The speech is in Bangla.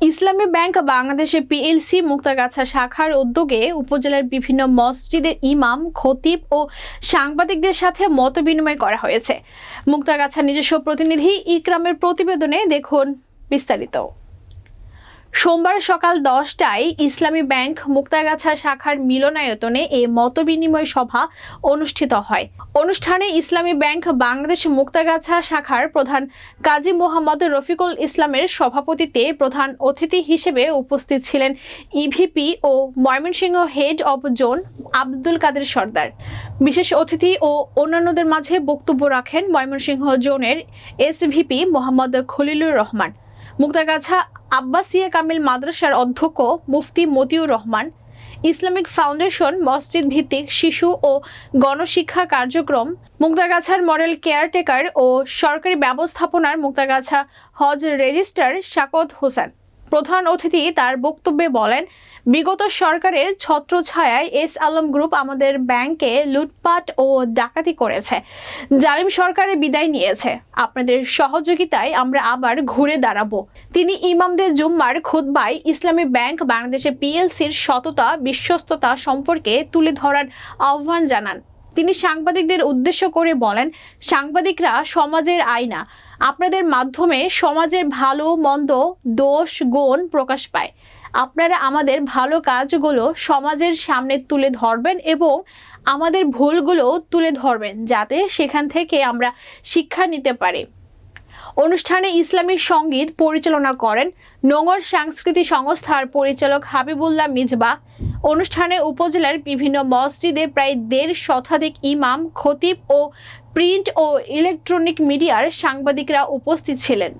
ইসলামী ব্যাংক বাংলাদেশে পিএলসি মুক্তাগাছা শাখার উদ্যোগে উপজেলার বিভিন্ন মসজিদের ইমাম, খতিব ও সাংবাদিকদের সাথে মতবিনিময় করা হয়েছে। মুক্তাগাছার নিজস্ব প্রতিনিধি ইকরামের প্রতিবেদনে দেখুন বিস্তারিত। সোমবার সকাল 10টায় ইসলামী ব্যাংক মুক্তাগাছা শাখার মিলনায়তনে এ মতবিনিময় সভা অনুষ্ঠিত হয়। অনুষ্ঠানে ইসলামী ব্যাংক বাংলাদেশ মুক্তাগাছা শাখার প্রধান কাজী মোহাম্মদ রফিকুল ইসলামের সভাপতিত্বে প্রধান অতিথি হিসেবে উপস্থিত ছিলেন ইভিপি ও Mymensingh head of zone Abdul Kader Sardar. বিশেষ অতিথি ও অন্যান্যদের মাঝে বক্তব্য রাখেন ময়মনসিংহ জোনের এসভিপি মোহাম্মদ খলিলুর রহমান, মুক্তাগাছা আব্বাসিয়া কামিল মাদ্রাসার অধ্যক্ষ মুফতি মতিউর রহমান, ইসলামিক ফাউন্ডেশন মসজিদ ভিত্তিক শিশু ও গণশিক্ষা কার্যক্রম মুক্তাগাছার মডেল কেয়ারটেকার ও সরকারি ব্যবস্থাপনার মুক্তাগাছা হজ রেজিস্ট্রার শাকত হোসেন। প্রধান অতিথি তার বক্তব্যে বলেন, বিগত সরকারের ছত্রছায়ায় এস আলম গ্রুপ আমাদের ব্যাংকে লুটপাট ও ডাকাতি করেছে। জালিম সরকারের বিদায় নিয়েছে। আপনাদের সহযোগিতায় আমরা আবার ঘুরে দাঁড়াবো। তিনি ইমামদের জুম্মার খুতবায় ইসলামী ব্যাংক বাংলাদেশের পিএলসির সততা, বিশ্বস্ততা সম্পর্কে তুলে ধরার আহ্বান জানান। তিনি সাংবাদিকদের উদ্দেশ্য করে বলেন, সাংবাদিকরা সমাজের আয়না। আপনাদের মাধ্যমে সমাজের ভালো মন্দ, দোষ গুণ প্রকাশ পায়। আপনারা আমাদের ভালো কাজগুলো সমাজের সামনে তুলে ধরবেন এবং আমাদের ভুলগুলো তুলে ধরবেন, যাতে সেখান থেকে আমরা শিক্ষা নিতে পারি। অনুষ্ঠানে ইসলামী সঙ্গীত পরিচালনা করেন নোঙর সাংস্কৃতিক সংস্থার পরিচালক হাবিবুল্লাহ মিজবাহ। অনুষ্ঠানে উপজেলার বিভিন্ন মসজিদে প্রায় 1.5 শতাধিক ইমাম, খতিব ও প্রিন্ট ও ইলেকট্রনিক মিডিয়ার সাংবাদিকরা উপস্থিত ছিলেন।